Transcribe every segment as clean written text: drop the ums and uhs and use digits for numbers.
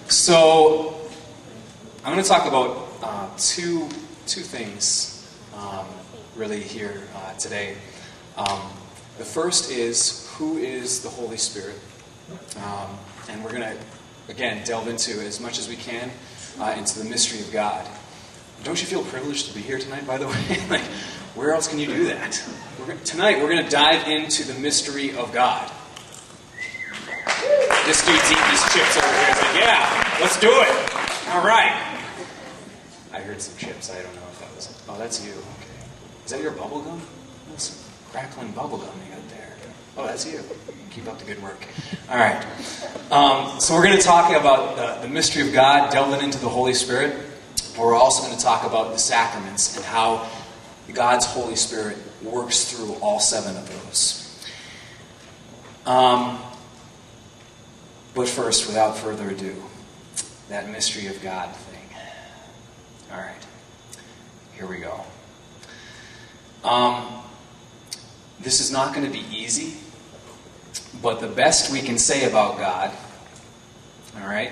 So I'm going to talk about two things really here today. The first is, who is the Holy Spirit? And we're going to, again, delve into as much as we can into the mystery of God. Don't you feel privileged to be here tonight, by the way? Like, where else can you do that? Tonight, we're going to dive into the mystery of God. This dude's eating his chips over here. He's like, yeah, let's do it. All right. I heard some chips. I don't know if that was... Oh, that's you. Okay. Is that your bubble gum? That's some crackling bubble gum you got there. Oh, that's you. Keep up the good work. All right. So we're going to talk about the mystery of God, delving into the Holy Spirit. But we're also going to talk about the sacraments and how God's Holy Spirit works through all 7 of those. But first, without further ado, that mystery of God thing. All right. Here we go. This is not going to be easy, but the best we can say about God, all right,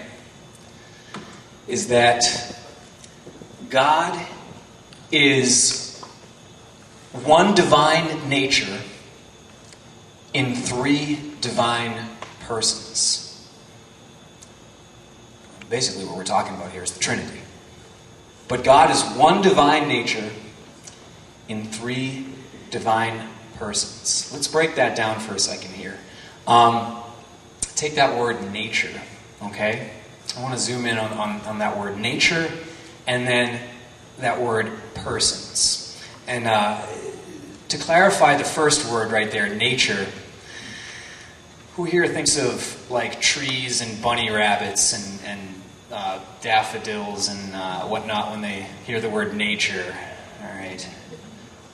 is that God is one divine nature in 3 divine persons. Basically what we're talking about here is the Trinity. But God is one divine nature in 3 divine persons. Let's break that down for a second here. Take that word nature, okay? I want to zoom in on that word nature and then that word persons. And to clarify the first word right there, nature, who here thinks of like trees and bunny rabbits and daffodils and whatnot when they hear the word nature? All right.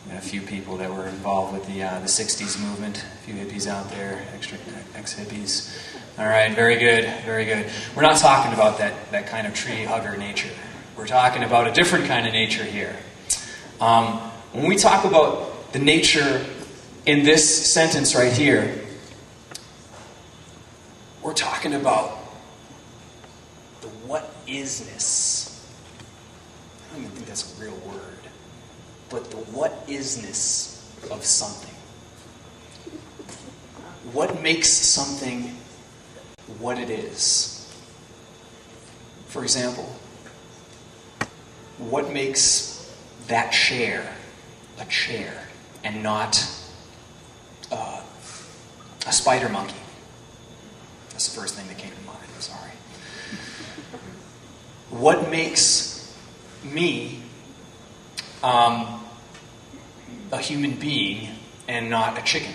Got a few people that were involved with the 60s movement. A few hippies out there, ex-hippies. All right, very good, very good. We're not talking about that kind of tree hugger nature. We're talking about a different kind of nature here. When we talk about the nature in this sentence right here, we're talking about the what-isness. I don't even think that's a real word. But the what-isness of something. What makes something what it is? For example, what makes that chair a chair and not a spider monkey? That's the first thing that came to mind. I'm sorry. What makes me a human being and not a chicken?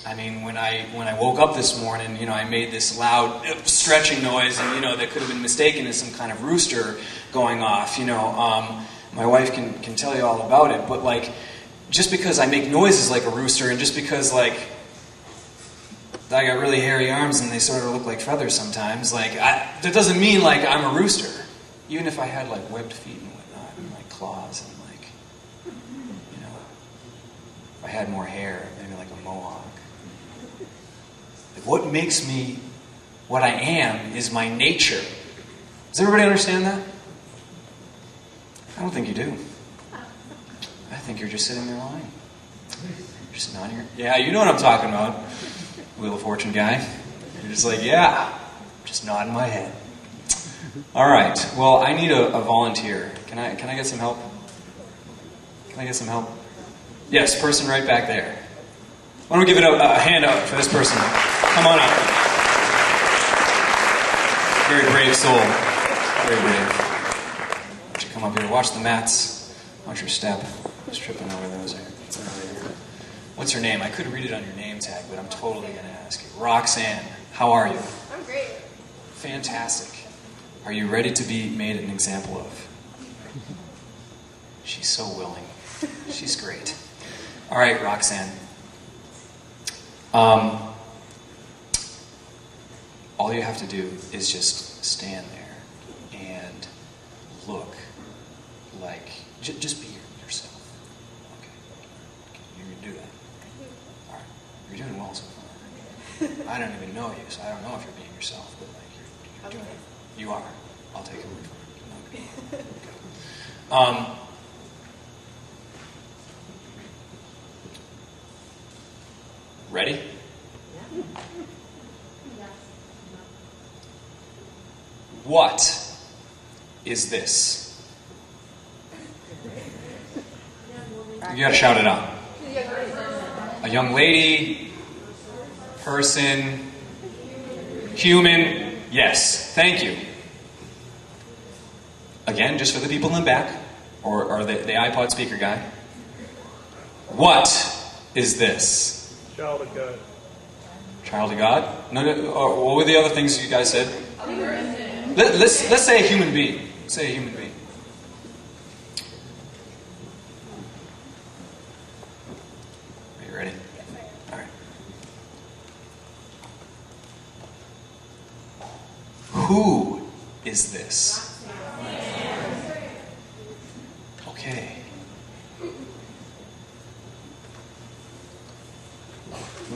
I mean, when I woke up this morning, I made this loud stretching noise, and that could have been mistaken as some kind of rooster going off. My wife can tell you all about it, but like, just because I make noises like a rooster, and just because like I got really hairy arms and they sort of look like feathers sometimes, like that doesn't mean like I'm a rooster. Even if I had like webbed feet and whatnot, and like claws and like, if I had more hair, maybe like a mohawk. Like, what makes me what I am is my nature. Does everybody understand that? I don't think you do. I think you're just sitting there lying. Just nodding your... Yeah, you know what I'm talking about. Wheel of Fortune guy. You're just like, yeah. Just nodding my head. All right. Well, I need a volunteer. Can I get some help? Can I get some help? Yes, person right back there. Why don't we give it a hand up for this person? Come on up. Very brave soul. Very brave. Why don't you come up here? Watch the mats. Watch your step. Just tripping over those. What's your name? I could read it on your name tag, but I'm totally going to ask you. Roxanne, how are you? I'm great. Fantastic. Are you ready to be made an example of? She's so willing. She's great. All right, Roxanne. All you have to do is just stand there and look like, just be yourself. Okay. You can do that. All right. You're doing well so far. I don't even know you, so I don't know if you're being yourself, but like you're You are. I'll take it away from you. Ready? What is this? You gotta shout it out. A young lady, person, human. Yes, thank you. Again, just for the people in the back, or the iPod speaker guy. What is this? Child of God. Child of God? No, what were the other things you guys said? Let's say a human being. Say a human being. Are you ready? All right. Who is this? Okay.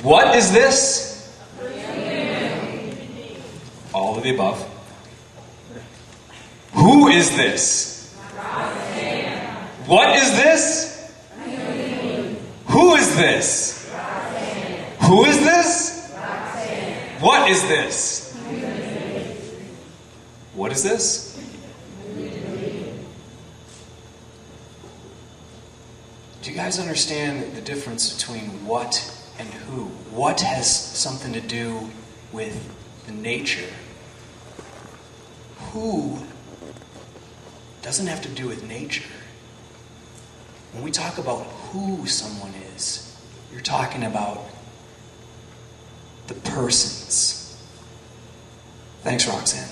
What is this? All of the above. Who is this? What is this? Who is this? Who is this? What is this? What is this? Do you guys understand the difference between what and who? What has something to do with the nature? Who doesn't have to do with nature. When we talk about who someone is, you're talking about the persons. Thanks, Roxanne.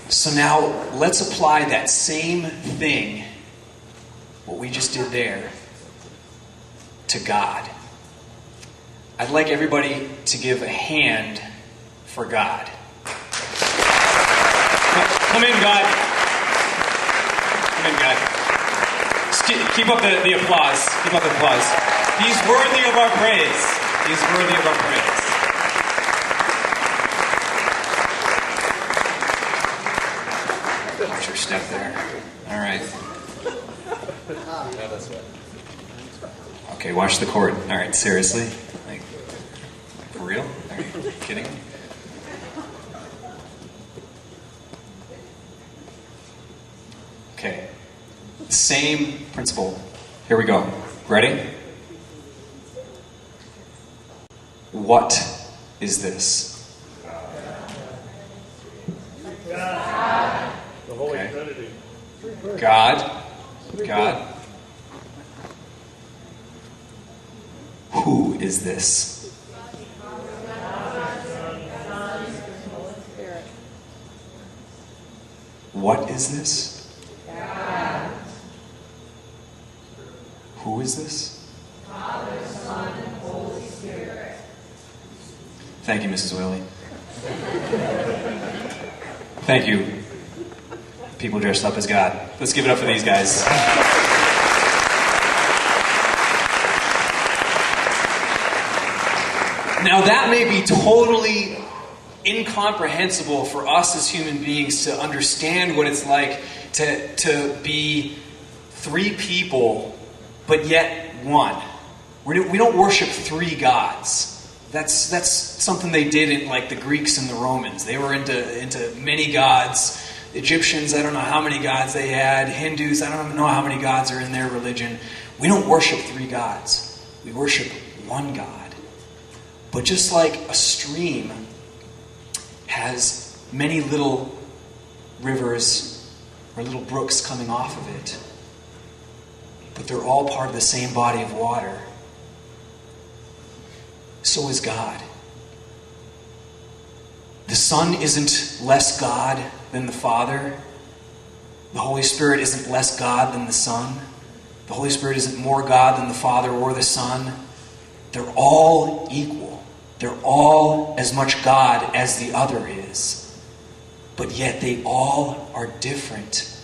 So now let's apply that same thing, what we just did there, to God. I'd like everybody to give a hand for God. Come in, God. Come in, God. Just keep up the applause. Keep up the applause. He's worthy of our praise. He's worthy of our praise. Watch your step there. All right. Okay, watch the chord. All right, seriously? Like, for real? Are you kidding me? Okay. Same principle. Here we go. Ready? What is this? God. The Holy Trinity. God. God. Who is this? What is this? Who is this? Father, Son, and Holy Spirit. Thank you, Mrs. Whaley. Thank you, people dressed up as God. Let's give it up for these guys. Now that may be totally incomprehensible for us as human beings to understand what it's like to be three people, but yet one. We don't worship three gods. That's something they did in like the Greeks and the Romans. They were into many gods. Egyptians, I don't know how many gods they had. Hindus, I don't know how many gods are in their religion. We don't worship three gods. We worship one God. But just like a stream has many little rivers or little brooks coming off of it, but they're all part of the same body of water, so is God. The Son isn't less God than the Father. The Holy Spirit isn't less God than the Son. The Holy Spirit isn't more God than the Father or the Son. They're all equal. They're all as much God as the other is. But yet they all are different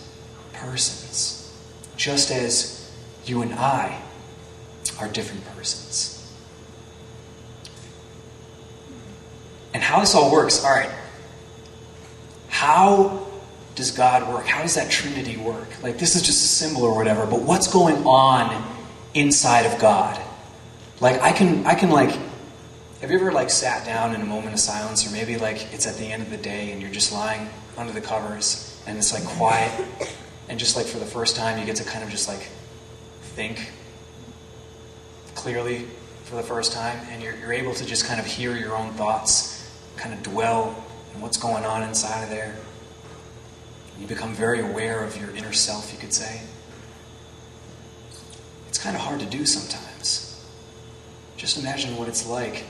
persons. Just as you and I are different persons. And how this all works, all right. How does God work? How does that Trinity work? Like, this is just a symbol or whatever, but what's going on inside of God? Like, I can like, have you ever like sat down in a moment of silence, or maybe like it's at the end of the day and you're just lying under the covers and it's like quiet, and just like for the first time you get to kind of just like think clearly for the first time, and you're able to just kind of hear your own thoughts, kind of dwell on what's going on inside of there. You become very aware of your inner self, you could say. It's kind of hard to do sometimes. Just imagine what it's like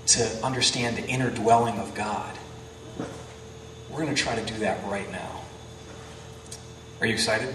to understand the inner dwelling of God. We're going to try to do that right now. Are you excited?